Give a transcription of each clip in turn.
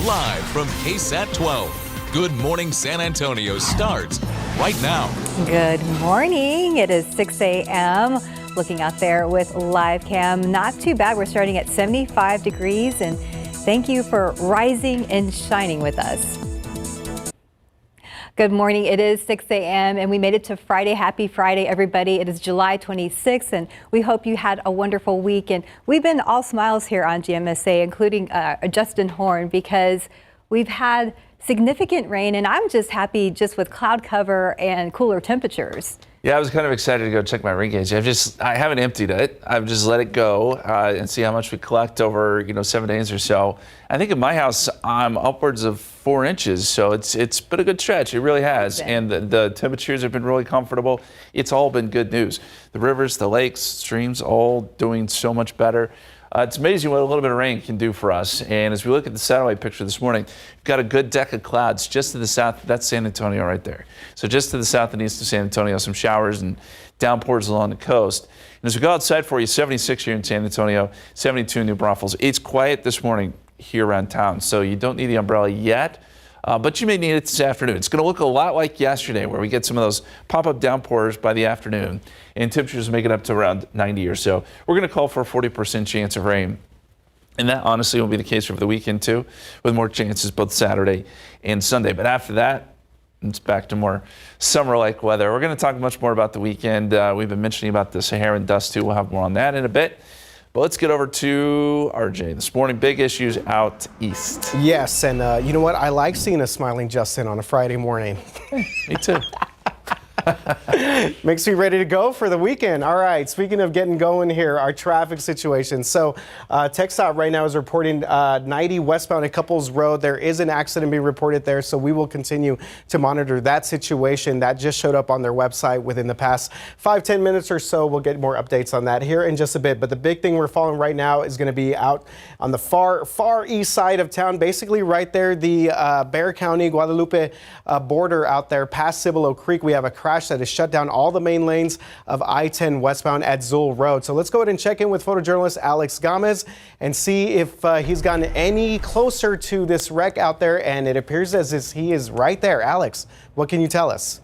live from KSAT 12. Good Morning San Antonio starts right now. Good morning. It is 6 a.m. Looking out there with live cam. Not too bad. We're starting at 75 degrees, and thank you for rising and shining with us. Good morning. It is 6 a.m. and we made it to Friday. Happy Friday, everybody. It is July 26th, and we hope you had a wonderful week. And we've been all smiles here on GMSA, including Justin Horn, because we've had significant rain, and I'm just happy just with cloud cover and cooler temperatures. Yeah, I was kind of excited to go check my rain gauge. I haven't emptied it. I've just let it go and see how much we collect over 7 days or so. I think in my house I'm upwards of 4 inches, so it's been a good stretch. It really has, and the temperatures have been really comfortable. It's all been good news. The rivers, the lakes, streams, all doing so much better. It's amazing what a little bit of rain can do for us. And as we look at the satellite picture this morning, we've got a good deck of clouds just to the south. That's San Antonio right there. So just to the south and east of San Antonio, some showers and downpours along the coast. And as we go outside for you, 76 here in San Antonio, 72 in New Braunfels. It's quiet this morning here around town, so you don't need the umbrella yet. But you may need it this afternoon. It's going to look a lot like yesterday, where we get some of those pop-up downpours by the afternoon, and temperatures make it up to around 90 or so. We're going to call for a 40% chance of rain, and that honestly will be the case for the weekend too, with more chances both Saturday and Sunday. But after that, it's back to more summer-like weather. We're going to talk much more about the weekend. We've been mentioning about the Saharan dust too. We'll have more on that in a bit. But let's get over to RJ. This morning, big issues out east. Yes, and you know what? I like seeing a smiling Justin on a Friday morning. Me too. Makes me ready to go for the weekend. All right, speaking of getting going here, our traffic situation. So TxDOT right now is reporting 90 westbound at Couples Road. There is an accident being reported there, so we will continue to monitor that situation. That just showed up on their website within the past 5-10 minutes or so. We'll get more updates on that here in just a bit. But the big thing we're following right now is going to be out on the far east side of town, basically right there, the Bexar County, Guadalupe border out there past Cibolo Creek. We have a crash that has shut down all the main lanes of I-10 westbound at Zool Road. So let's go ahead and check in with photojournalist Alex Gomez and see if he's gotten any closer to this wreck out there. And it appears as if he is right there. Alex, what can you tell us?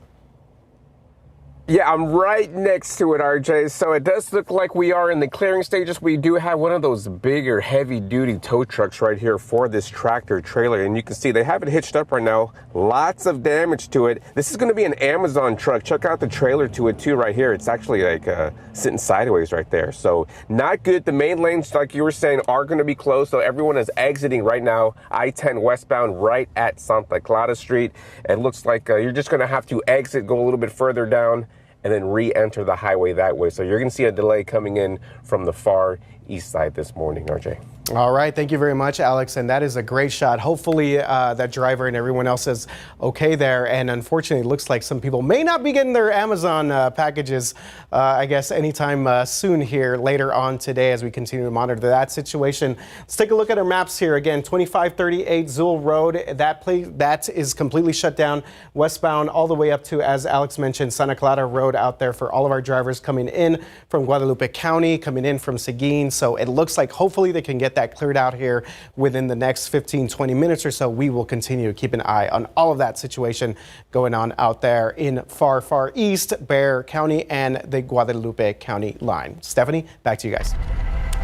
Yeah, I'm right next to it, RJ. So it does look like we are in the clearing stages. We do have one of those bigger heavy-duty tow trucks right here for this tractor trailer. And you can see they have it hitched up right now. Lots of damage to it. This is going to be an Amazon truck. Check out the trailer to it, too, right here. It's actually like sitting sideways right there. So not good. The main lanes, like you were saying, are going to be closed. So everyone is exiting right now. I-10 westbound right at Santa Clara Street. It looks like you're just going to have to exit, go a little bit further down, and then re-enter the highway that way. So you're going to see a delay coming in from the far east side this morning, RJ. All right, thank you very much, Alex. And that is a great shot. Hopefully that driver and everyone else is okay there. And unfortunately, it looks like some people may not be getting their Amazon packages, I guess, anytime soon here later on today as we continue to monitor that situation. Let's take a look at our maps here. Again, 2538 Zool Road. That is completely shut down westbound all the way up to, as Alex mentioned, Santa Clara Road out there for all of our drivers coming in from Guadalupe County, coming in from Seguin. So it looks like hopefully they can get that cleared out here within the next 15-20 minutes or so. We will continue to keep an eye on all of that situation going on out there in far east Bexar County and the Guadalupe County line. Stephanie, back to you guys.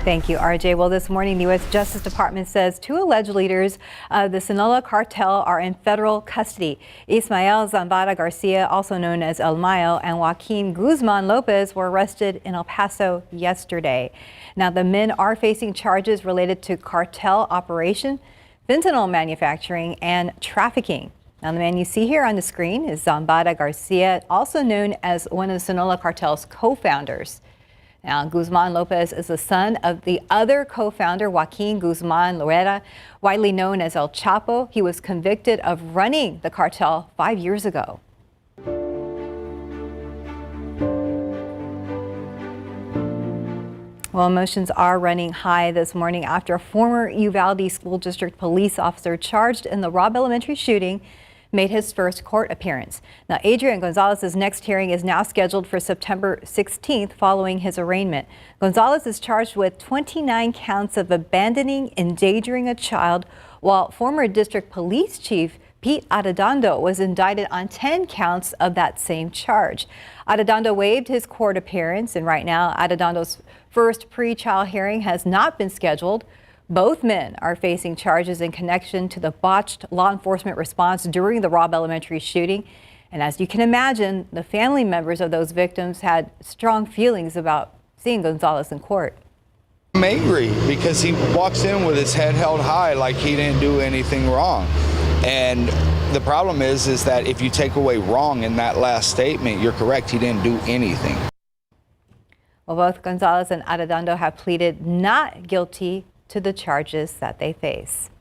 Thank you, RJ. Well, this morning, the U.S. Justice Department says 2 alleged leaders of the Sinaloa Cartel are in federal custody. Ismael Zambada Garcia, also known as El Mayo, and Joaquin Guzman Lopez were arrested in El Paso yesterday. Now, the men are facing charges related to cartel operation, fentanyl manufacturing, and trafficking. Now, the man you see here on the screen is Zambada Garcia, also known as one of the Sinaloa Cartel's co-founders. Now, Guzman Lopez is the son of the other co-founder, Joaquin Guzman Loera, widely known as El Chapo. He was convicted of running the cartel 5 years ago. Well, emotions are running high this morning after a former Uvalde School District police officer charged in the Robb Elementary shooting made his first court appearance. Now, Adrian Gonzalez's next hearing is now scheduled for September 16th following his arraignment. Gonzalez is charged with 29 counts of abandoning, endangering a child, while former district police chief Pete Arredondo was indicted on 10 counts of that same charge. Arredondo waived his court appearance, and right now Arredondo's first pre-trial hearing has not been scheduled. Both men are facing charges in connection to the botched law enforcement response during the Robb Elementary shooting. And as you can imagine, the family members of those victims had strong feelings about seeing Gonzalez in court. I'm angry because he walks in with his head held high like he didn't do anything wrong. And the problem is that if you take away wrong in that last statement, you're correct, he didn't do anything. Well, both Gonzalez and Arredondo have pleaded not guilty to the charges that they face.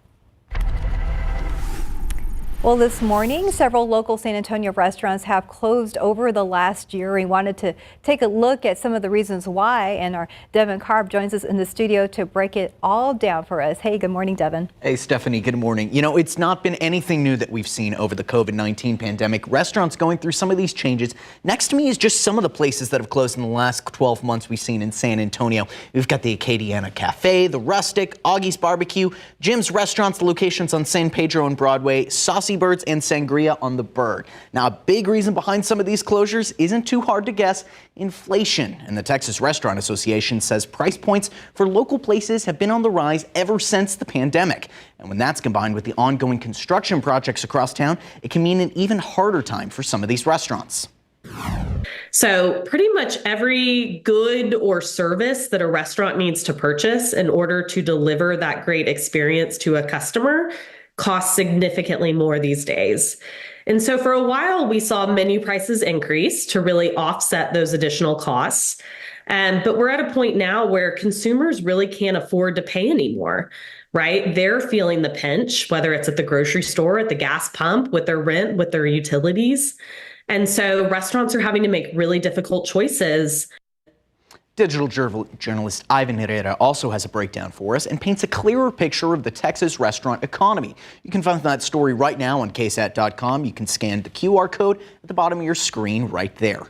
Well, this morning, several local San Antonio restaurants have closed over the last year. We wanted to take a look at some of the reasons why, and our Devin Karp joins us in the studio to break it all down for us. Hey, good morning, Devin. Hey, Stephanie, good morning. You know, it's not been anything new that we've seen over the COVID-19 pandemic. Restaurants going through some of these changes. Next to me is just some of the places that have closed in the last 12 months we've seen in San Antonio. We've got the Acadiana Cafe, the Rustic, Augie's Barbecue, Jim's Restaurants, the locations on San Pedro and Broadway, Saucy Birds and Sangria on the Berg. Now, a big reason behind some of these closures isn't too hard to guess: inflation. And the Texas Restaurant Association says price points for local places have been on the rise ever since the pandemic. And when that's combined with the ongoing construction projects across town, it can mean an even harder time for some of these restaurants. So pretty much every good or service that a restaurant needs to purchase in order to deliver that great experience to a customer costs significantly more these days. And so for a while, we saw menu prices increase to really offset those additional costs. But we're at a point now where consumers really can't afford to pay anymore, right? They're feeling the pinch, whether it's at the grocery store, at the gas pump, with their rent, with their utilities. And so restaurants are having to make really difficult choices. Digital journalist Ivan Herrera also has a breakdown for us and paints a clearer picture of the Texas restaurant economy. You can find that story right now on KSAT.com. You can scan the QR code at the bottom of your screen right there.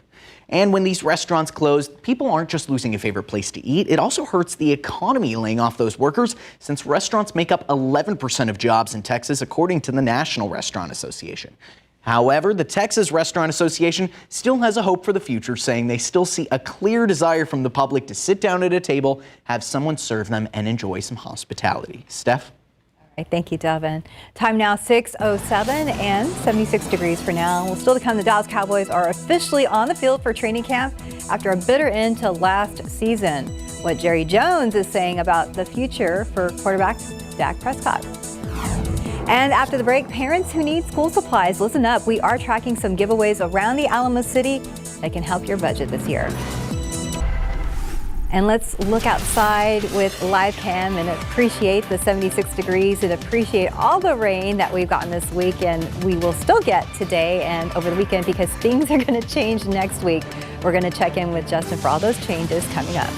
And when these restaurants close, people aren't just losing a favorite place to eat. It also hurts the economy, laying off those workers, since restaurants make up 11% of jobs in Texas, according to the National Restaurant Association. However, the Texas Restaurant Association still has a hope for the future, saying they still see a clear desire from the public to sit down at a table, have someone serve them, and enjoy some hospitality. Steph? All right, thank you, Devin. Time now 6:07 and 76 degrees for now. Well, still to come, the Dallas Cowboys are officially on the field for training camp after a bitter end to last season. What Jerry Jones is saying about the future for quarterback Dak Prescott. And after the break, parents who need school supplies, listen up. We are tracking some giveaways around the Alamo City that can help your budget this year. And let's look outside with live cam and appreciate the 76 degrees and appreciate all the rain that we've gotten this week, and we will still get today and over the weekend because things are going to change next week. We're going to check in with Justin for all those changes coming up.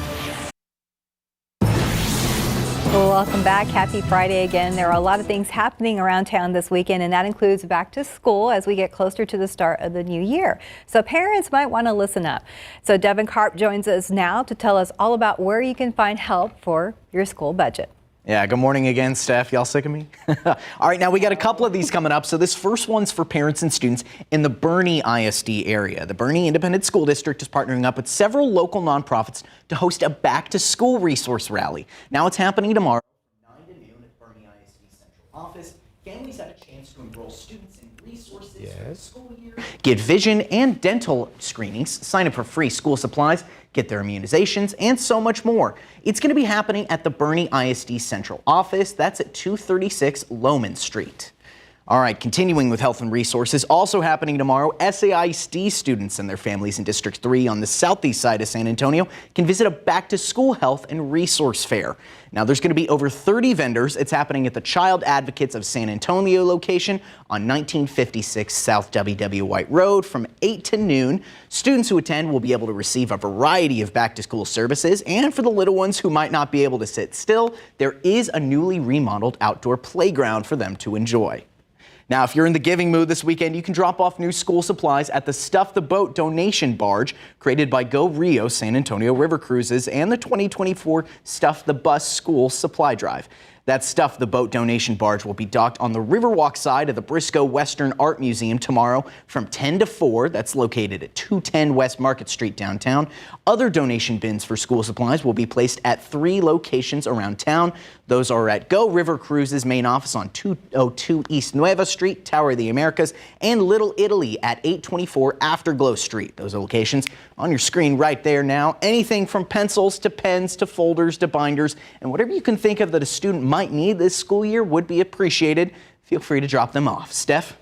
Well, welcome back. Happy Friday again. There are a lot of things happening around town this weekend, and that includes back to school as we get closer to the start of the new year. So parents might want to listen up. So Devin Karp joins us now to tell us all about where you can find help for your school budget. Yeah, good morning again, Steph. Y'all sick of me? All right, now we got a couple of these coming up. So this first one's for parents and students in the Boerne ISD area. The Boerne Independent School District is partnering up with several local nonprofits to host a back-to-school resource rally. Now it's happening tomorrow from 9 to noon at Boerne ISD Central Office. Families have a chance to enroll students in resources for the school year, get vision and dental screenings, sign up for free school supplies, get their immunizations, and so much more. It's going to be happening at the Boerne ISD Central Office. That's at 236 Lohman Street. All right, continuing with health and resources, also happening tomorrow, SAISD students and their families in District 3 on the southeast side of San Antonio can visit a back-to-school health and resource fair. Now, there's going to be over 30 vendors. It's happening at the Child Advocates of San Antonio location on 1956 South W.W. White Road from 8 to noon. Students who attend will be able to receive a variety of back-to-school services, and for the little ones who might not be able to sit still, there is a newly remodeled outdoor playground for them to enjoy. Now, if you're in the giving mood this weekend, you can drop off new school supplies at the Stuff the Boat donation barge created by Go Rio San Antonio River Cruises and the 2024 Stuff the Bus School Supply Drive. That Stuff the Boat donation barge will be docked on the Riverwalk side of the Briscoe Western Art Museum tomorrow from 10 to 4. That's located at 210 West Market Street downtown. Other donation bins for school supplies will be placed at 3 locations around town. Those are at Go River Cruises main office on 202 East Nueva Street, Tower of the Americas, and Little Italy at 824 Afterglow Street. Those are locations on your screen right there now. Anything from pencils to pens to folders to binders, and whatever you can think of that a student might need this school year would be appreciated. Feel free to drop them off. Steph?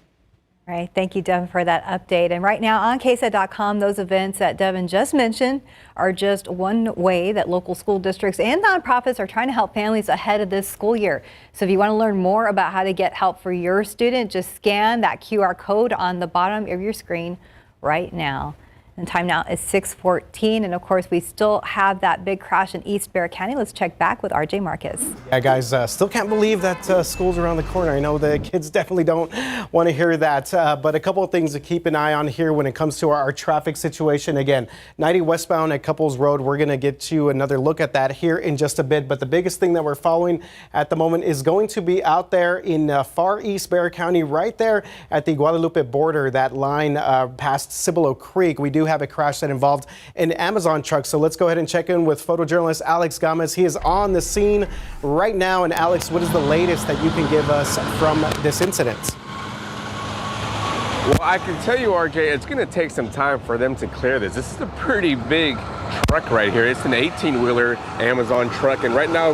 All right, thank you, Devin, for that update. And right now on KSAT.com, those events that Devin just mentioned are just one way that local school districts and nonprofits are trying to help families ahead of this school year. So if you want to learn more about how to get help for your student, just scan that QR code on the bottom of your screen right now. And time now is 6:14, and of course we still have that big crash in East Bexar County. Let's check back with RJ Marcus. Yeah, guys, still can't believe that school's around the corner. I know the kids definitely don't want to hear that, but a couple of things to keep an eye on here when it comes to our traffic situation. Again, 90 westbound at Couples Road, we're going to get you another look at that here in just a bit, but the biggest thing that we're following at the moment is going to be out there in far East Bexar County, right there at the Guadalupe border, that line past Cibolo Creek. We do have a crash that involved an Amazon truck. So let's go ahead and check in with photojournalist Alex Gomez. He is on the scene right now. And Alex, what is the latest that you can give us from this incident? Well, I can tell you, RJ, it's going to take some time for them to clear this. This is a pretty big truck right here. It's an 18-wheeler Amazon truck. And right now,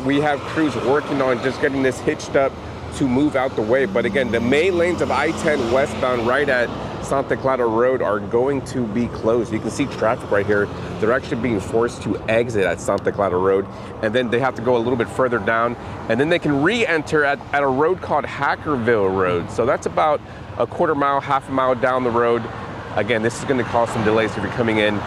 we have crews working on just getting this hitched up to move out the way. But again, the main lanes of I-10 westbound right at Santa Clara Road are going to be closed. You can see traffic right here. They're actually being forced to exit at Santa Clara Road, and then they have to go a little bit further down, and then they can re-enter at a road called Hackerville Road. So that's about a quarter mile, half a mile down the road. Again, this is going to cause some delays if you're coming in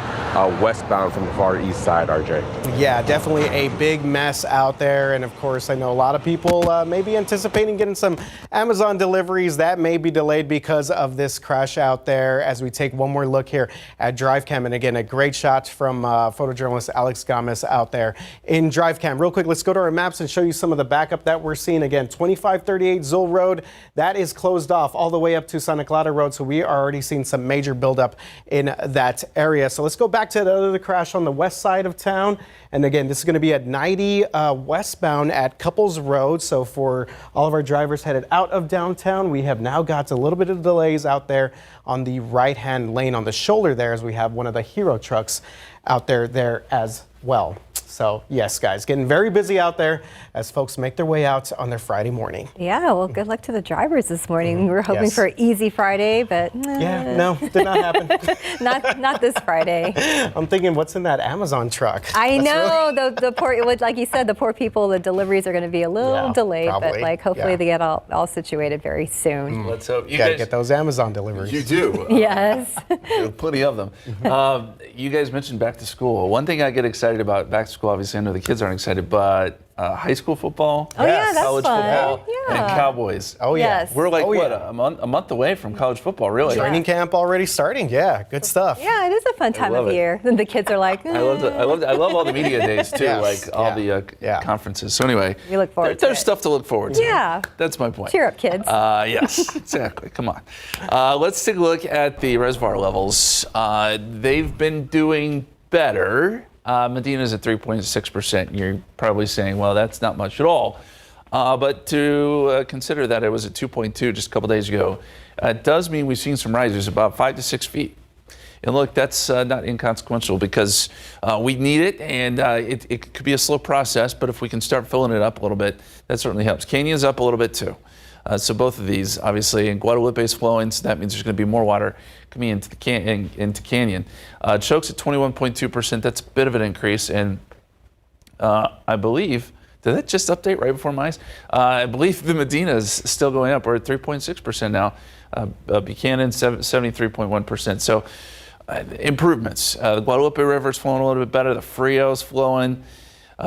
westbound from the far east side, RJ. Yeah, definitely a big mess out there. And of course, I know a lot of people may be anticipating getting some Amazon deliveries that may be delayed because of this crash out there. As we take one more look here at DriveCam. And again, a great shot from photojournalist Alex Gomez out there in DriveCam. Real quick, let's go to our maps and show you some of the backup that we're seeing. Again, 2538 Zul Road, that is closed off all the way up to Santa Clara Road. So we are already seeing some major buildup in that area. So let's go back to the other crash on the west side of town. And again, this is going to be at 90 westbound at Couples Road. So for all of our drivers headed out of downtown, we have now got a little bit of delays out there on the right-hand lane on the shoulder there, as we have one of the Hero trucks out there as well. So yes, guys, getting very busy out there as folks make their way out on their Friday morning. Yeah, well, good luck to the drivers this morning. We were hoping for an easy Friday, but yeah, no, did not happen. not this Friday. I'm thinking, what's in that Amazon truck? I know the poor, like you said, the poor people. The deliveries are going to be a little delayed, probably. But like hopefully they get all situated very soon. Let's hope. You gotta get those Amazon deliveries. You do. Yes. Plenty of them. You guys mentioned back to school. One thing I get excited about back to school, obviously I know the kids aren't excited, but high school football, Oh yeah, that's college fun. football, Yeah. and Cowboys. Oh yeah. Yes. We're like, Oh, a month away from college football, really. Training camp already starting. Yeah, good stuff. Yeah, it is a fun time love of it. year. And the kids are like, I love all the media days too, Yes. like all the conferences. So anyway, We look forward to there's it. stuff to look forward to. Yeah. That's my point. Cheer up, kids. Yes, exactly. Come on. Let's take a look at the reservoir levels. They've been doing better. Medina's at 3.6%. You're probably saying, well, that's not much at all. But to consider that it was at 2.2 just a couple days ago, it does mean we've seen some rises about 5 to 6 feet. And look, that's not inconsequential because we need it, and it could be a slow process, but if we can start filling it up a little bit, that certainly helps. Canyon's up a little bit too. So both of these, obviously, and Guadalupe is flowing, so that means there's going to be more water coming into the Canyon. Choke's at 21.2%. That's a bit of an increase, and I believe, did that just update right before my eyes? I believe the Medina is still going up. We're at 3.6% now. Buchanan, 73.1%. So improvements. The Guadalupe River is flowing a little bit better. The Frio's flowing.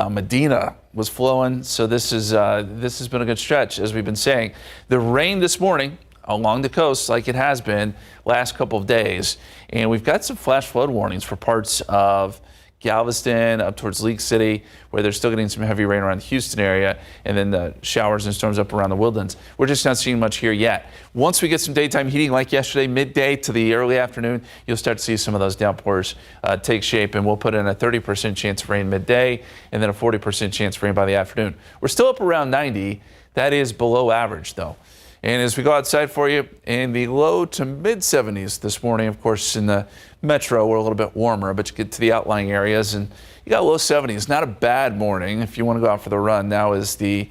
Medina was flowing. So this has been a good stretch, as we've been saying. The rain this morning along the coast, like it has been last couple of days, and we've got some flash flood warnings for parts of Galveston up towards League City, where they're still getting some heavy rain around the Houston area, and then the showers and storms up around the Woodlands. We're just not seeing much here yet. Once we get some daytime heating like yesterday, midday to the early afternoon, you'll start to see some of those downpours take shape, and we'll put in a 30% chance of rain midday and then a 40% chance of rain by the afternoon. We're still up around 90. That is below average, though. And as we go outside for you, in the low to mid 70s this morning, of course, in the metro, we're a little bit warmer, but you get to the outlying areas and you got low 70s. Not a bad morning. If you want to go out for the run, now is the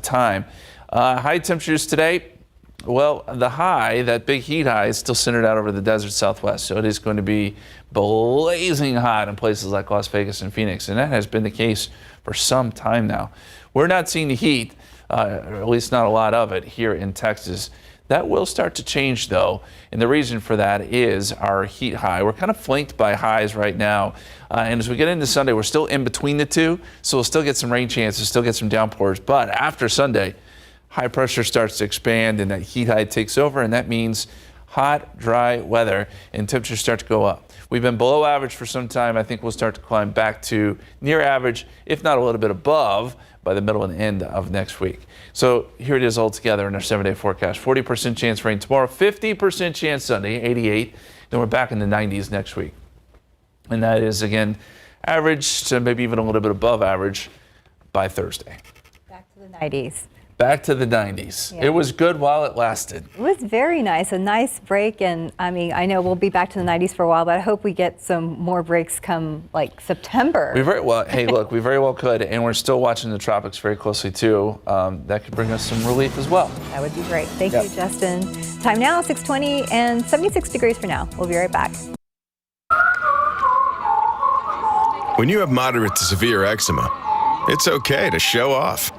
time. High temperatures today. Well, the high, that big heat high, is still centered out over the desert Southwest. So it is going to be blazing hot in places like Las Vegas and Phoenix. And that has been the case for some time now. We're not seeing the heat. Or at least not a lot of it here in Texas. That will start to change, though, and the reason for that is our heat high. We're kind of flanked by highs right now, and as we get into Sunday, we're still in between the two, so we'll still get some rain chances, still get some downpours, but after Sunday, high pressure starts to expand and that heat high takes over, and that means hot, dry weather, and temperatures start to go up. We've been below average for some time. I think we'll start to climb back to near average, if not a little bit above, by the middle and end of next week. So here it is all together in our 7-day forecast. 40% chance of rain tomorrow, 50% chance Sunday, 88. Then we're back in the 90s next week. And that is, again, average to maybe even a little bit above average by Thursday. Back to the 90s. Back to the 90s. Yeah. It was good while it lasted. It was very nice, a nice break. And I mean, I know we'll be back to the 90s for a while, but I hope we get some more breaks come like September. We very well, hey, look, we very well could. And we're still watching the tropics very closely, too. That could bring us some relief as well. That would be great. Thank you, Justin. Time now, 6:20 and 76 degrees for now. We'll be right back. When you have moderate to severe eczema, it's okay to show off.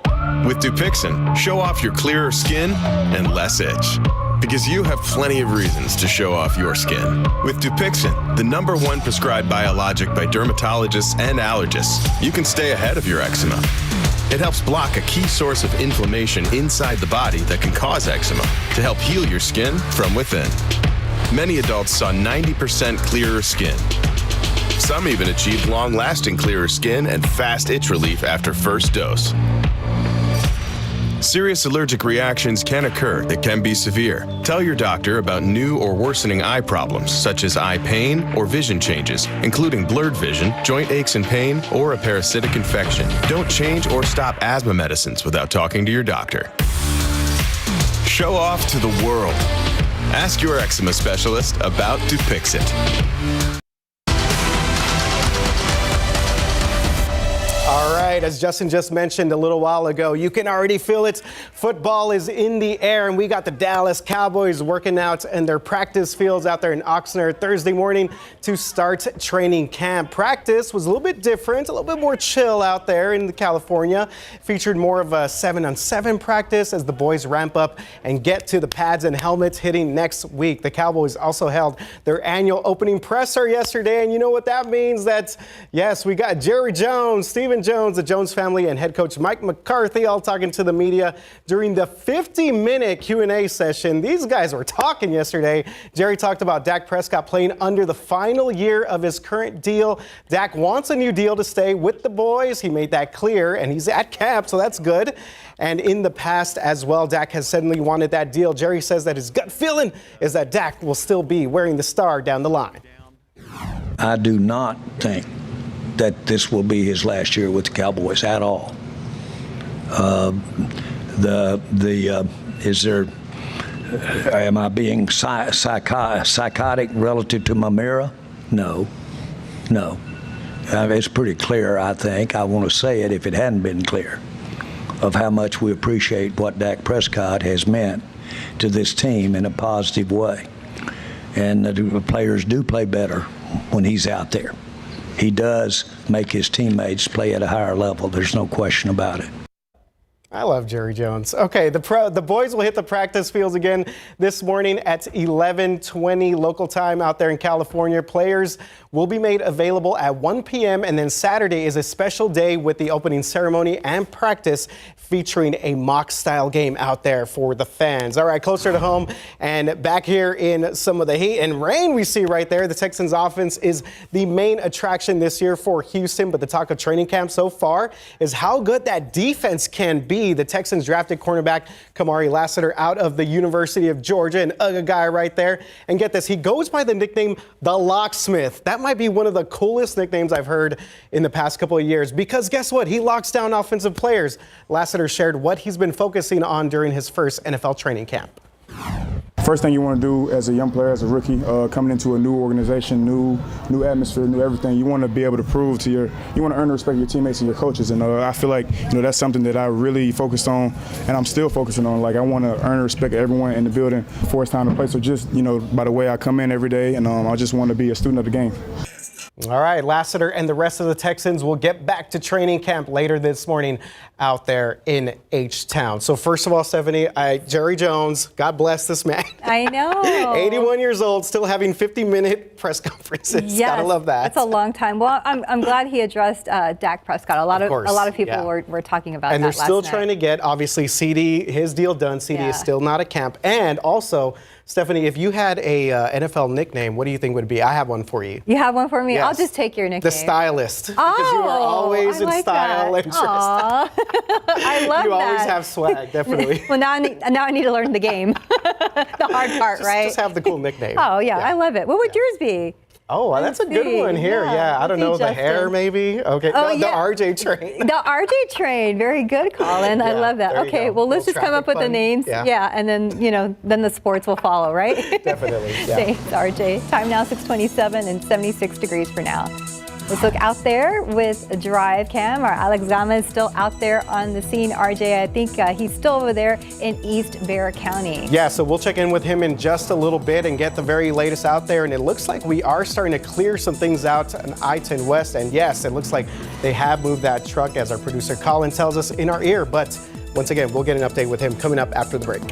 With Dupixent, show off your clearer skin and less itch. Because you have plenty of reasons to show off your skin. With Dupixent, the #1 prescribed biologic by dermatologists and allergists, you can stay ahead of your eczema. It helps block a key source of inflammation inside the body that can cause eczema to help heal your skin from within. Many adults saw 90% clearer skin. Some even achieved long-lasting clearer skin and fast itch relief after first dose. Serious allergic reactions can occur that can be severe. Tell your doctor about new or worsening eye problems, such as eye pain or vision changes, including blurred vision, joint aches and pain, or a parasitic infection. Don't change or stop asthma medicines without talking to your doctor. Show off to the world. Ask your eczema specialist about Dupixent. All right, as Justin just mentioned a little while ago, you can already feel it. Football is in the air, and we got the Dallas Cowboys working out in their practice fields out there in Oxnard Thursday morning to start training camp. Practice was a little bit different, a little bit more chill out there in California. Featured more of a 7-on-7 practice as the boys ramp up and get to the pads and helmets hitting next week. The Cowboys also held their annual opening presser yesterday, and you know what that means? That's, yes, we got Jerry Jones, Stephen Jones, the Jones family, and head coach Mike McCarthy all talking to the media during the 50-minute Q&A session. These guys were talking yesterday. Jerry talked about Dak Prescott playing under the final year of his current deal. Dak wants a new deal to stay with the boys. He made that clear, and he's at camp, so that's good. And in the past as well, Dak has suddenly wanted that deal. Jerry says that his gut feeling is that Dak will still be wearing the star down the line. I do not think that this will be his last year with the Cowboys at all. Am I being psychotic relative to my mirror? No. It's pretty clear, I think. I want to say it if it hadn't been clear, of how much we appreciate what Dak Prescott has meant to this team in a positive way. And the players do play better when he's out there. He does make his teammates play at a higher level. There's no question about it. I love Jerry Jones. Okay, the boys will hit the practice fields again this morning at 11:20 local time out there in California. Players will be made available at 1 p.m. and then Saturday is a special day with the opening ceremony and practice featuring a mock-style game out there for the fans. All right, closer to home and back here in some of the heat and rain we see right there. The Texans offense is the main attraction this year for Houston, but the talk of training camp so far is how good that defense can be. The Texans drafted cornerback Kamari Lassiter out of the University of Georgia, an UGA guy right there. And get this, he goes by the nickname The Locksmith. That might be one of the coolest nicknames I've heard in the past couple of years because guess what? He locks down offensive players. Lassiter shared what he's been focusing on during his first NFL training camp. First thing you want to do as a young player, as a rookie, coming into a new organization, new atmosphere, new everything, you want to be able to prove to you want to earn the respect of your teammates and your coaches. And I feel like, that's something that I really focused on and I'm still focusing on. Like, I want to earn the respect of everyone in the building before it's time to play. So just, by the way I come in every day and I just want to be a student of the game. All right, Lassiter and the rest of the Texans will get back to training camp later this morning out there in H-Town. So first of all, Stephanie, Jerry Jones, God bless this man. I know. 81 years old, still having 50-minute press conferences. Yes, gotta love that. That's a long time. Well, I'm glad he addressed Dak Prescott. A lot of people were talking about and that they're still last night. trying to get, obviously, CD, his deal done. CD is still not at camp. And also, Stephanie, if you had a NFL nickname, what do you think would it be? I have one for you. You have one for me? Yes. I'll just take your nickname. The Stylist. Because you are always in style and dressed. I love that. You always have swag, definitely. Well, now I need to learn the game. The hard part, right? Just have the cool nickname. Oh, yeah, I love it. What would yours be? Oh, that's a good one here. Yeah, I don't know. The hair, maybe? Okay. Oh, the RJ train. The RJ train. Very good, Colin. I love that. Okay, well, let's just come up with the names. Yeah. And then, then the sports will follow, right? Definitely. Yeah. Thanks, RJ. Time now 6:27 and 76 degrees for now. Let's look out there with a Drive Cam. Our Alex Gama is still out there on the scene. RJ, I think he's still over there in East Bexar County. Yeah, so we'll check in with him in just a little bit and get the very latest out there. And it looks like we are starting to clear some things out on I-10 West. And yes, it looks like they have moved that truck, as our producer Colin tells us in our ear. But once again, we'll get an update with him coming up after the break.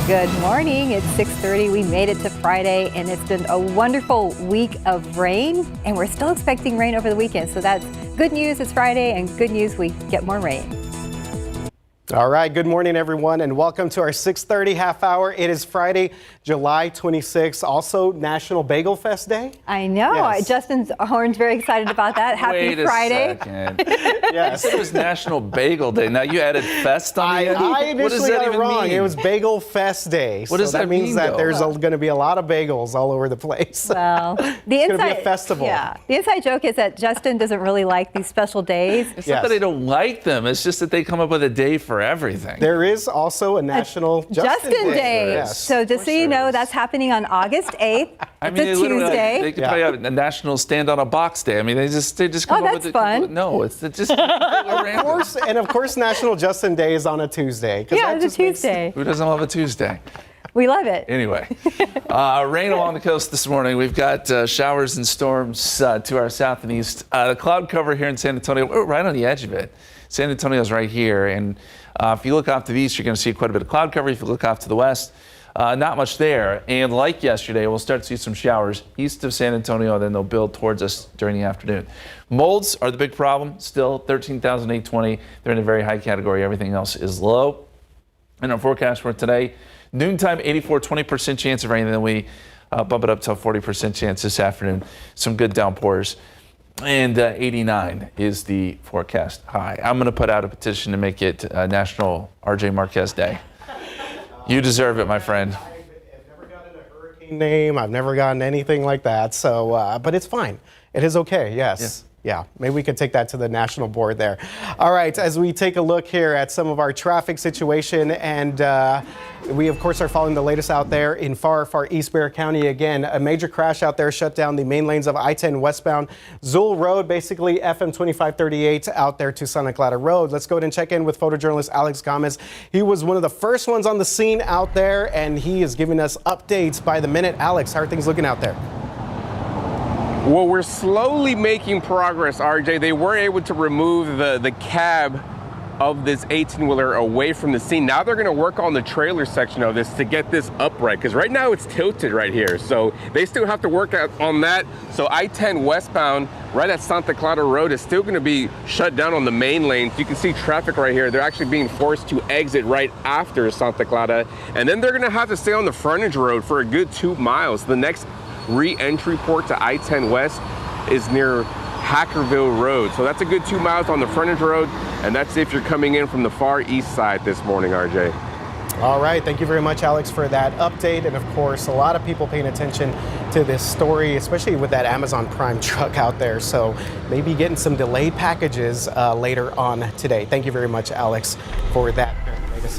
Good morning. It's 6:30. We made it to Friday, and it's been a wonderful week of rain, and we're still expecting rain over the weekend. So that's good news. It's Friday, and good news we get more rain. All right, good morning, everyone, and welcome to our 6:30 half hour. It is Friday, July 26th, also National Bagel Fest Day. I know. Yes. Justin Horn's very excited about that. Happy Friday. Wait a second. Yes. You said it was National Bagel Day. Now you added fest on the end? I initially got it wrong. Mean? It was Bagel Fest Day. What does that means mean, that though? there's going to be a lot of bagels all over the place. Well, the it's going to be a festival. Yeah. The inside joke is that Justin doesn't really like these special days. It's not that I don't like them. It's just that they come up with a day for everything. There is also a National Justin Day. Yes. So just so you know, that's happening on August 8th. It's a Tuesday. They could probably have a National Stand on a Box Day. I mean, they just come up with it. Fun. No, it's just of course, National Justin Day is on a Tuesday. Yeah, it's a Tuesday. Who doesn't love a Tuesday? We love it. Anyway, rain along the coast this morning. We've got showers and storms to our south and east. The cloud cover here in San Antonio, we're right on the edge of it. San Antonio's right here, and if you look off to the east, you're going to see quite a bit of cloud cover. If you look off to the west, not much there. And like yesterday, we'll start to see some showers east of San Antonio, then they'll build towards us during the afternoon. Molds are the big problem. Still 13,820. They're in a very high category. Everything else is low. And our forecast for today, noontime 20% chance of rain, and then we bump it up to a 40% chance this afternoon. Some good downpours. And 89 is the forecast high. I'm going to put out a petition to make it National RJ Marquez Day. You deserve it, my friend. I've never gotten a hurricane name. I've never gotten anything like that. So, but it's fine. It is okay. Yes. Yeah, maybe we could take that to the national board there. All right, as we take a look here at some of our traffic situation, and we, of course, are following the latest out there in far East Bexar County. Again, a major crash out there shut down the main lanes of I-10 westbound Zool Road, basically FM 2538 out there to Santa Clara Road. Let's go ahead and check in with photojournalist Alex Gomez. He was one of the first ones on the scene out there, and he is giving us updates by the minute. Alex, how are things looking out there? Well, we're slowly making progress, RJ. They were able to remove the cab of this 18-wheeler away from the scene. Now they're going to work on the trailer section of this to get this upright, because right now it's tilted right here. So they still have to work on that. So I-10 westbound right at Santa Clara Road is still going to be shut down on the main lane. You can see traffic right here. They're actually being forced to exit right after Santa Clara. And then they're going to have to stay on the frontage road for a good 2 miles. The next re-entry port to I-10 West is near Hackerville Road. So that's a good 2 miles on the frontage road, and that's if you're coming in from the far east side this morning, RJ. All right, thank you very much, Alex, for that update. And of course, a lot of people paying attention to this story, especially with that Amazon Prime truck out there. So maybe getting some delayed packages later on today. Thank you very much, Alex, for that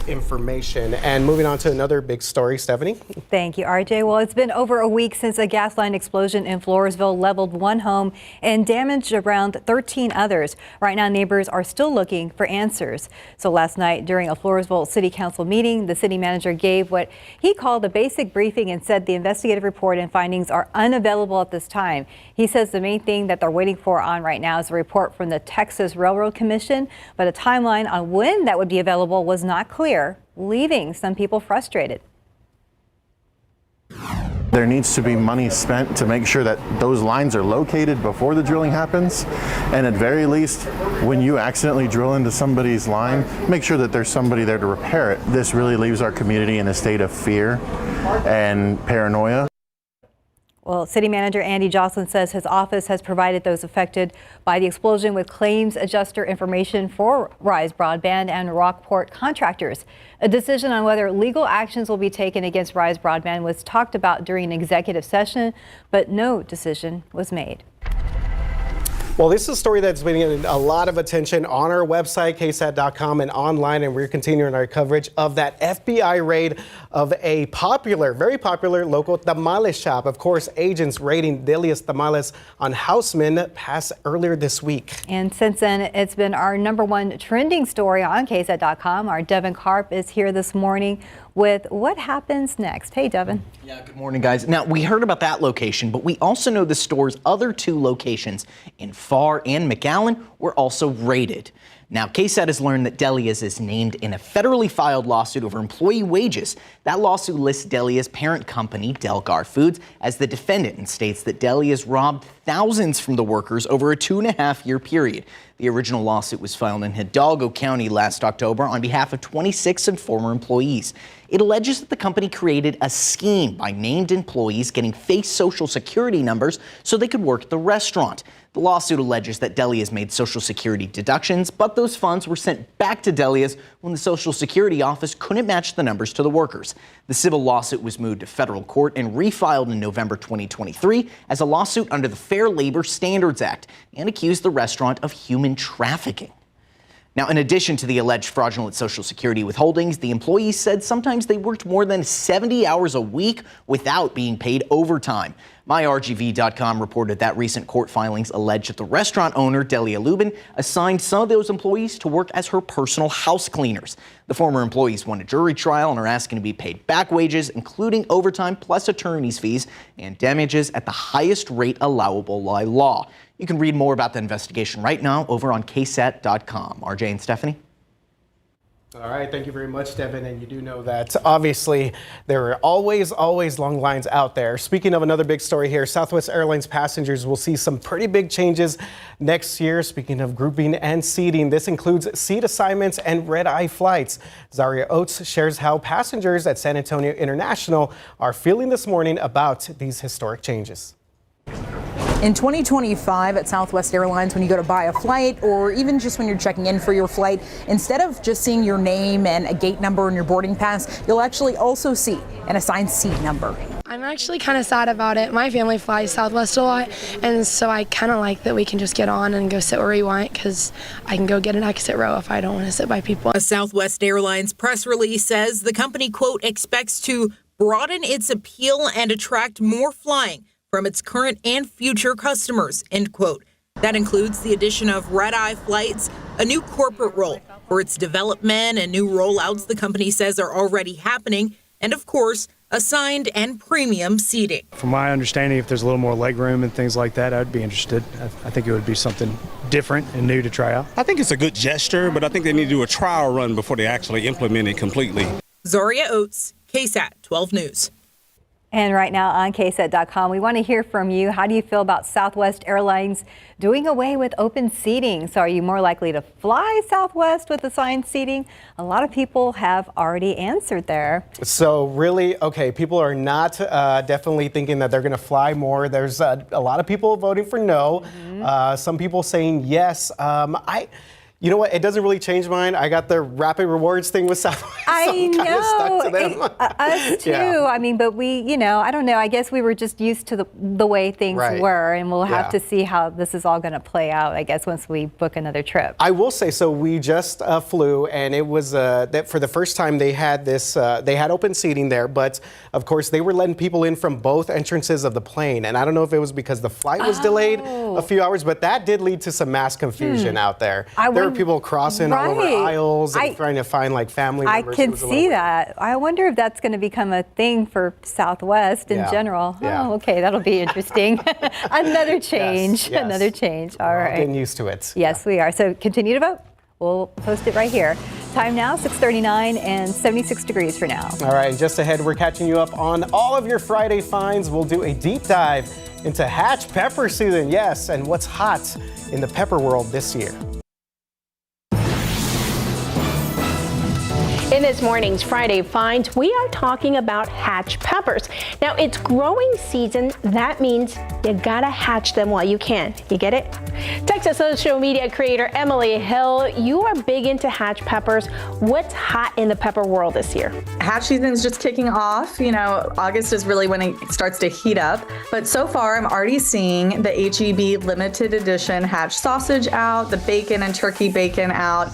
information. And moving on to another big story, Stephanie. Thank you, RJ. Well, it's been over a week since a gas line explosion in Floresville leveled one home and damaged around 13 others. Right now, neighbors are still looking for answers. So last night, during a Floresville City Council meeting, the city manager gave what he called a basic briefing and said the investigative report and findings are unavailable at this time. He says the main thing that they're waiting for on right now is a report from the Texas Railroad Commission, but a timeline on when that would be available was not clear, leaving some people frustrated. There needs to be money spent to make sure that those lines are located before the drilling happens. And at very least, when you accidentally drill into somebody's line, make sure that there's somebody there to repair it. This really leaves our community in a state of fear and paranoia. Well, City Manager Andy Jocelyn says his office has provided those affected by the explosion with claims adjuster information for Rise Broadband and Rockport contractors. A decision on whether legal actions will be taken against Rise Broadband was talked about during an executive session, but no decision was made. Well, this is a story that's been getting a lot of attention on our website, KSAT.com, and online, and we're continuing our coverage of that FBI raid of a popular, very popular local tamale shop. Of course, agents raiding Delia's Tamales on housemen passed earlier this week. And since then, it's been our #1 trending story on KSAT.com. Our Devin Karp is here this morning with what happens next. Hey, Devin. Yeah, good morning, guys. Now, we heard about that location, but we also know the store's other 2 locations in Farr and McAllen were also raided. Now, KSAT has learned that Delia's is named in a federally filed lawsuit over employee wages. That lawsuit lists Delia's parent company, Delgar Foods, as the defendant and states that Delia's robbed thousands from the workers over a 2.5-year period. The original lawsuit was filed in Hidalgo County last October on behalf of 26 and former employees. It alleges that the company created a scheme by named employees getting fake Social Security numbers so they could work at the restaurant. The lawsuit alleges that Delia's made Social Security deductions, but those funds were sent back to Delia's when the Social Security office couldn't match the numbers to the workers. The civil lawsuit was moved to federal court and refiled in November 2023 as a lawsuit under the Fair Labor Standards Act and accused the restaurant of human trafficking. Now, in addition to the alleged fraudulent Social Security withholdings, the employees said sometimes they worked more than 70 hours a week without being paid overtime. MyRGV.com reported that recent court filings allege that the restaurant owner, Delia Lubin, assigned some of those employees to work as her personal house cleaners. The former employees won a jury trial and are asking to be paid back wages, including overtime plus attorney's fees and damages at the highest rate allowable by law. You can read more about the investigation right now over on KSAT.com. RJ and Stephanie. All right, thank you very much, Devin. And you do know that obviously there are always long lines out there. Speaking of another big story here, Southwest Airlines passengers will see some pretty big changes next year. Speaking of grouping and seating, this includes seat assignments and red-eye flights. Zaria Oates shares how passengers at San Antonio International are feeling this morning about these historic changes. In 2025 at Southwest Airlines, when you go to buy a flight or even just when you're checking in for your flight, instead of just seeing your name and a gate number on your boarding pass, you'll actually also see an assigned seat number. I'm actually kind of sad about it. My family flies Southwest a lot, and so I kind of like that we can just get on and go sit where we want because I can go get an exit row if I don't want to sit by people. A Southwest Airlines press release says the company, quote, expects to broaden its appeal and attract more flying from its current and future customers, end quote. That includes the addition of red-eye flights, a new corporate role for its development and new rollouts the company says are already happening, and of course, assigned and premium seating. From my understanding, if there's a little more leg room and things like that, I'd be interested. I think it would be something different and new to try out. I think it's a good gesture, but I think they need to do a trial run before they actually implement it completely. Zaria Oates, KSAT 12 News. And right now on KSAT.com, we want to hear from you. How do you feel about Southwest Airlines doing away with open seating? So are you more likely to fly Southwest with assigned seating? A lot of people have already answered there. So really, okay, people are not definitely thinking that they're going to fly more. There's a lot of people voting for no. Some people saying yes. You know what? It doesn't really change mine. I got the Rapid Rewards thing with Southwest. I so I'm know. stuck to them. Us too. Yeah. I mean, but we, I don't know. I guess we were just used to the way things were, and we'll have to see how this is all going to play out, I guess, once we book another trip. I will say, so we just flew, and it was that for the first time they had this, they had open seating there, but of course they were letting people in from both entrances of the plane. And I don't know if it was because the flight was delayed a few hours, but that did lead to some mass confusion out there. There were people crossing all over aisles and trying to find like family members. I can see that. I wonder if that's going to become a thing for Southwest in general. Oh, okay, that'll be interesting. Another change. Yes. Another change. All right. Getting used to it. Yes, we are. So continue to vote. We'll post it right here. Time now, 6:39 and 76 degrees for now. All right, just ahead, we're catching you up on all of your Friday finds. We'll do a deep dive into hatch pepper season, yes, and what's hot in the pepper world this year. In this morning's Friday finds, we are talking about hatch peppers. Now, it's growing season. That means you gotta hatch them while you can. You get it? Texas social media creator Emily Hill, you are big into hatch peppers. What's hot in the pepper world this year? Hatch season's just kicking off. August is really when it starts to heat up. But so far, I'm already seeing the HEB limited edition hatch sausage out, the bacon and turkey bacon out.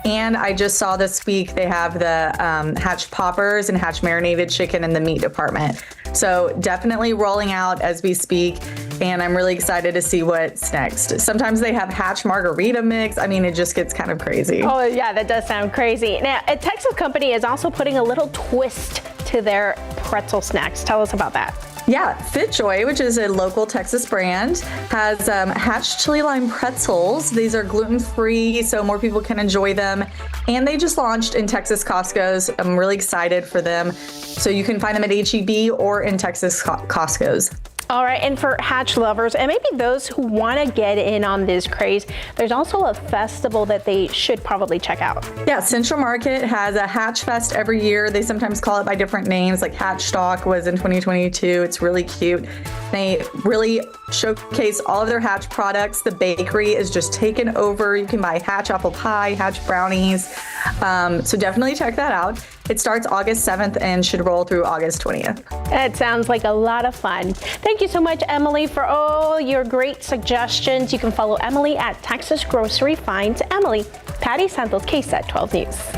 And I just saw this week they have the hatch poppers and hatch marinated chicken in the meat department. So definitely rolling out as we speak. And I'm really excited to see what's next. Sometimes they have hatch margarita mix. I mean, it just gets kind of crazy. Oh, yeah, that does sound crazy. Now, a Texas company is also putting a little twist to their pretzel snacks. Tell us about that. Yeah, FitJoy, which is a local Texas brand, has hatch chili lime pretzels. These are gluten-free, so more people can enjoy them. And they just launched in Texas Costco's. I'm really excited for them. So you can find them at HEB or in Texas Costco's. All right, and for hatch lovers and maybe those who want to get in on this craze, there's also a festival that they should probably check out. Yeah, Central Market has a Hatch Fest every year. They sometimes call it by different names, like Hatch Stock was in 2022. It's really cute. They really showcase all of their Hatch products. The bakery is just taken over. You can buy Hatch apple pie, Hatch brownies. So definitely check that out. It starts August 7th and should roll through August 20th. That sounds like a lot of fun. Thank you so much, Emily, for all your great suggestions. You can follow Emily at Texas Grocery Finds Emily. Patty Santos, KSAT 12 News.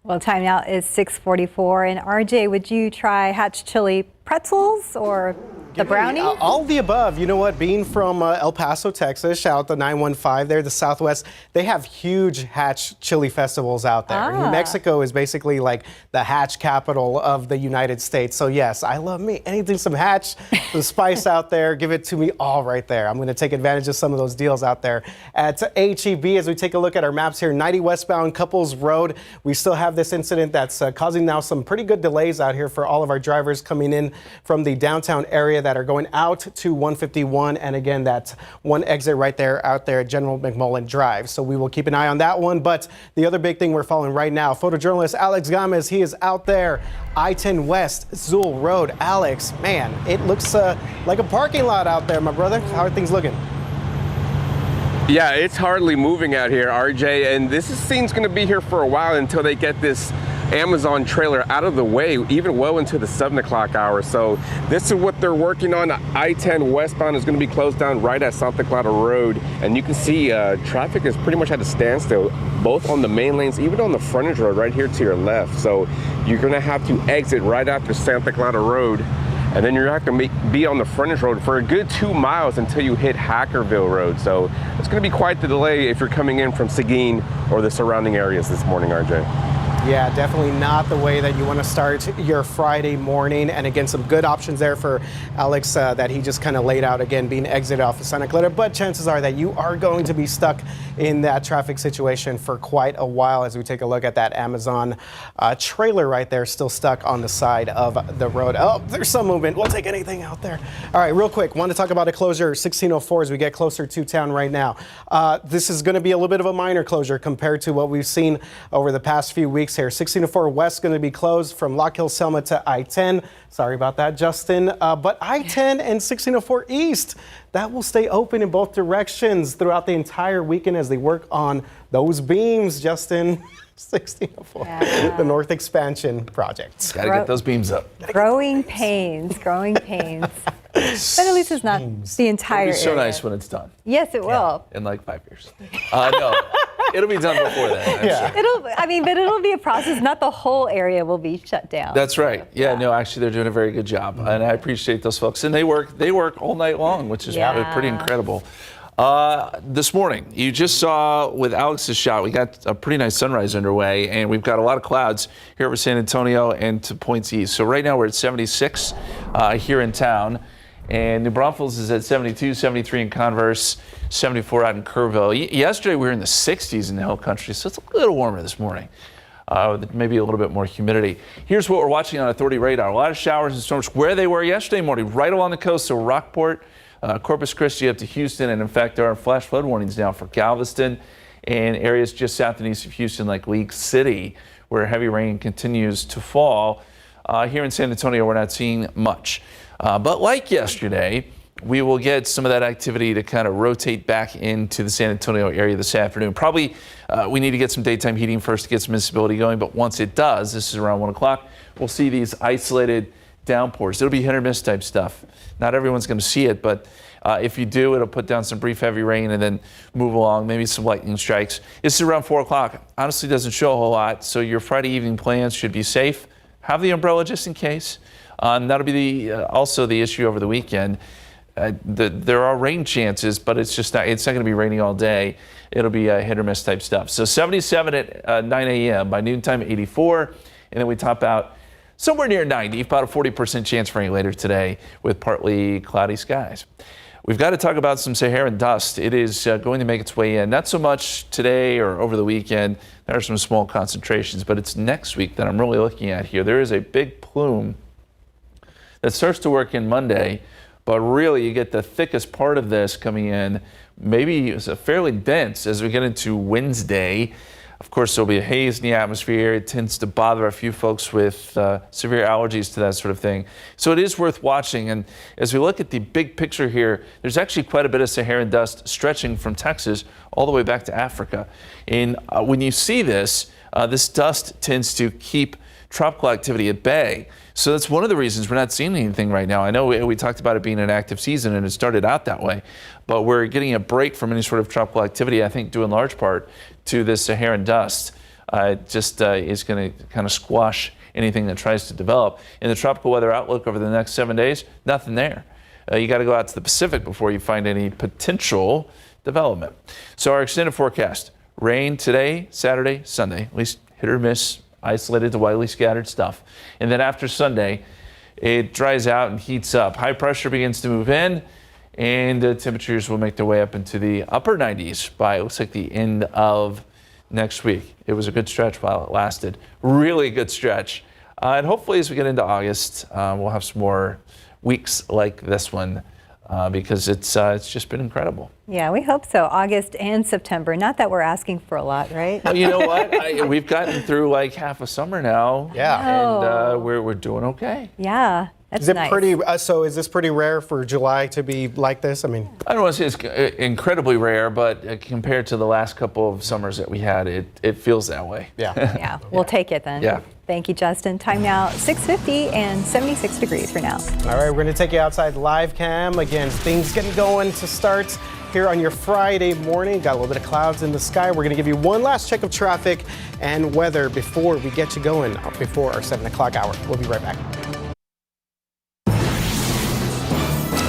Well, time now is 6:44. And RJ, would you try hatch chili pretzels or the brownie? All the above. You know what? Being from El Paso, Texas, shout out to 915 there, the Southwest, they have huge hatch chili festivals out there. New Mexico is basically like the hatch capital of the United States. So yes, I love me anything, some hatch, some spice out there. Give it to me all right there. I'm going to take advantage of some of those deals out there at HEB. As we take a look at our maps here, 90 westbound Couples Road, we still have this incident that's causing now some pretty good delays out here for all of our drivers coming in from the downtown area that are going out to 151, and again, that's one exit right there out there at General McMullen Drive. So we will keep an eye on that one. But the other big thing we're following right now, photojournalist Alex Gomez, he is out there, I-10 West, Zool Road. Alex, man, it looks like a parking lot out there, my brother. How are things looking? Yeah, it's hardly moving out here, RJ, and this scene's going to be here for a while until they get this Amazon trailer out of the way, even well into the 7 o'clock hour. So this is what they're working on. I-10 westbound is going to be closed down right at Santa Clara Road, and you can see traffic is pretty much at a standstill, both on the main lanes, even on the frontage road right here to your left. So you're going to have to exit right after Santa Clara Road, and then you're going to have to be on the frontage road for a good 2 miles until you hit Hackerville Road. So it's going to be quite the delay if you're coming in from Seguin or the surrounding areas this morning, RJ. Yeah, definitely not the way that you want to start your Friday morning. And again, some good options there for Alex that he just kind of laid out, again, being exited off of Santa Clara. But chances are that you are going to be stuck in that traffic situation for quite a while as we take a look at that Amazon trailer right there, still stuck on the side of the road. Oh, there's some movement. We'll take anything out there. All right, real quick, want to talk about a closure, 1604, as we get closer to town right now. This is going to be a little bit of a minor closure compared to what we've seen over the past few weeks here. 1604 West going to be closed from Lock Hill Selma to I-10. Sorry about that, Justin. But I-10 and 1604 East, that will stay open in both directions throughout the entire weekend as they work on those beams, Justin. 1604, the North Expansion project. Got to get those beams up. Growing pains, growing pains. But at least it's not the entire It'll be so area. nice when it's done. Yes, it will. In like 5 years. No, it'll be done before then. I'm sure. But it'll be a process. Not the whole area will be shut down. That's right. Yeah, no, actually, they're doing a very good job, and I appreciate those folks. And they work all night long, which is pretty incredible. This morning, you just saw with Alex's shot, we got a pretty nice sunrise underway, and we've got a lot of clouds here over San Antonio and to points east. So right now we're at 76 here in town, and New Braunfels is at 72, 73 in Converse, 74 out in Kerrville. Yesterday we were in the 60s in the Hill Country, so it's a little warmer this morning. Maybe a little bit more humidity. Here's what we're watching on Authority Radar. A lot of showers and storms where they were yesterday morning, right along the coast, so Rockport, Corpus Christi up to Houston, and in fact there are flash flood warnings now for Galveston and areas just south and east of Houston like League City, where heavy rain continues to fall. Here in San Antonio we're not seeing much. But like yesterday, we will get some of that activity to kind of rotate back into the San Antonio area this afternoon. Probably we need to get some daytime heating first to get some visibility going, but once it does, this is around 1 o'clock, we'll see these isolated downpours. It'll be hit or miss type stuff. Not everyone's going to see it, but if you do, it'll put down some brief heavy rain and then move along, maybe some lightning strikes. This is around 4 o'clock. Honestly, doesn't show a whole lot, so your Friday evening plans should be safe. Have the umbrella just in case. That'll be also the issue over the weekend. There are rain chances, but it's not going to be raining all day. It'll be hit or miss type stuff. So 77 at 9 a.m. By noontime, 84, and then we top out somewhere near 90, about a 40% chance for rain later today with partly cloudy skies. We've got to talk about some Saharan dust. It is going to make its way in. Not so much today or over the weekend. There are some small concentrations, but it's next week that I'm really looking at here. There is a big plume that starts to work in Monday, but really you get the thickest part of this coming in. Maybe it's fairly dense as we get into Wednesday. Of course, there'll be a haze in the atmosphere. It tends to bother a few folks with severe allergies to that sort of thing. So it is worth watching. And as we look at the big picture here, there's actually quite a bit of Saharan dust stretching from Texas all the way back to Africa. And when you see this, this dust tends to keep tropical activity at bay. So that's one of the reasons we're not seeing anything right now. I know we talked about it being an active season, and it started out that way, but we're getting a break from any sort of tropical activity, I think, due in large part to this Saharan dust. Just is going to kind of squash anything that tries to develop. In the tropical weather outlook over the next 7 days, nothing there. You got to go out to the Pacific before you find any potential development. So our extended forecast: rain today, Saturday, Sunday, at least hit or miss, isolated to widely scattered stuff. And then after Sunday, it dries out and heats up. High pressure begins to move in, and temperatures will make their way up into the upper 90s by, it looks like, the end of next week. It was a good stretch while it lasted. Really good stretch. And hopefully as we get into August, we'll have some more weeks like this one because it's just been incredible. Yeah, we hope so. August and September. Not that we're asking for a lot, right? Well, you know what? We've gotten through like half a summer now. Yeah. And we're doing okay. Yeah. That's is it nice. pretty? So is this pretty rare for July to be like this? I mean, I don't want to say it's incredibly rare, but compared to the last couple of summers that we had, it feels that way. Yeah. Yeah. We'll take it then. Yeah. Thank you, Justin. Time now 6:50 and 76 degrees for now. All right, we're going to take you outside live cam. Again, things getting going to start here on your Friday morning. Got a little bit of clouds in the sky. We're going to give you one last check of traffic and weather before we get you going before our 7 o'clock hour. We'll be right back.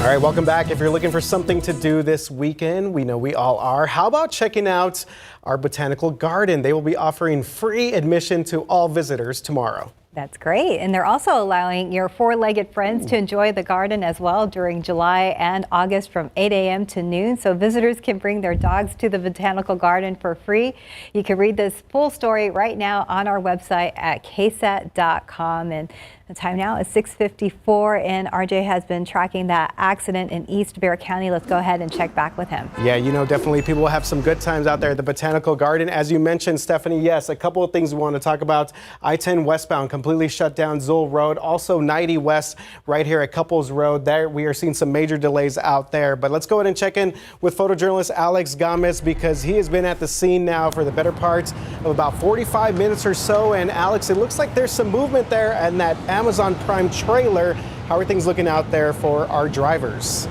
All right, welcome back. If you're looking for something to do this weekend, we know we all are. How about checking out our botanical garden? They will be offering free admission to all visitors tomorrow. That's great. And they're also allowing your four-legged friends to enjoy the garden as well during July and August from 8 a.m. to noon. So visitors can bring their dogs to the Botanical Garden for free. You can read this full story right now on our website at KSAT.com. And the time now is 6:54, and RJ has been tracking that accident in East Bexar County. Let's go ahead and check back with him. Yeah, you know, definitely people will have some good times out there at the Botanical Garden. As you mentioned, Stephanie, yes, a couple of things we want to talk about. I-10 westbound completely shut down Zoll Road. Also 90 West right here at Couples Road. There we are seeing some major delays out there. But let's go ahead and check in with photojournalist Alex Gomez, because he has been at the scene now for the better part of about 45 minutes or so. And Alex, it looks like there's some movement there in that Amazon Prime trailer. How are things looking out there for our drivers?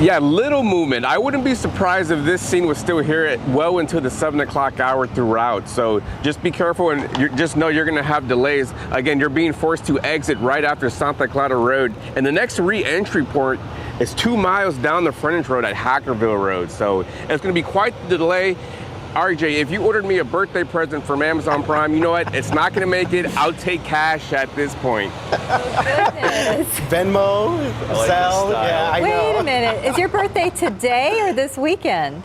Yeah, little movement. I wouldn't be surprised if this scene was still here at well into the 7 o'clock hour throughout. So just be careful, and just know you're going to have delays. Again, you're being forced to exit right after Santa Clara Road. And the next re-entry point is 2 miles down the frontage road at Hackerville Road. So it's going to be quite the delay. RJ, if you ordered me a birthday present from Amazon Prime, you know what? It's not going to make it. I'll take cash at this point. Venmo, Zelle, yeah, I know. Wait a minute. Is your birthday today or this weekend?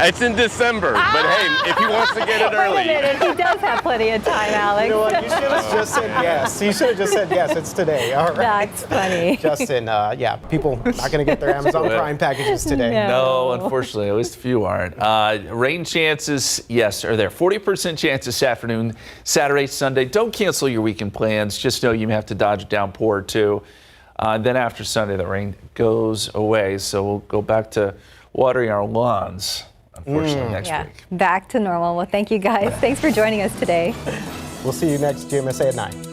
It's in December, but hey, if he wants to get it early. Wait a minute. He does have plenty of time, Alex. You know what? You should have just said yes. You should have just said yes. It's today. All right. That's funny. Justin, yeah, people not going to get their Amazon Prime packages today. No, unfortunately, at least a few aren't. Rain chances, yes, are there. 40% chance this afternoon, Saturday, Sunday. Don't cancel your weekend plans. Just know you may have to dodge a downpour or two. Then after Sunday, the rain goes away. So we'll go back to watering our lawns, unfortunately, next week. Back to normal. Well, thank you guys. Thanks for joining us today. We'll see you next GMSA at 9.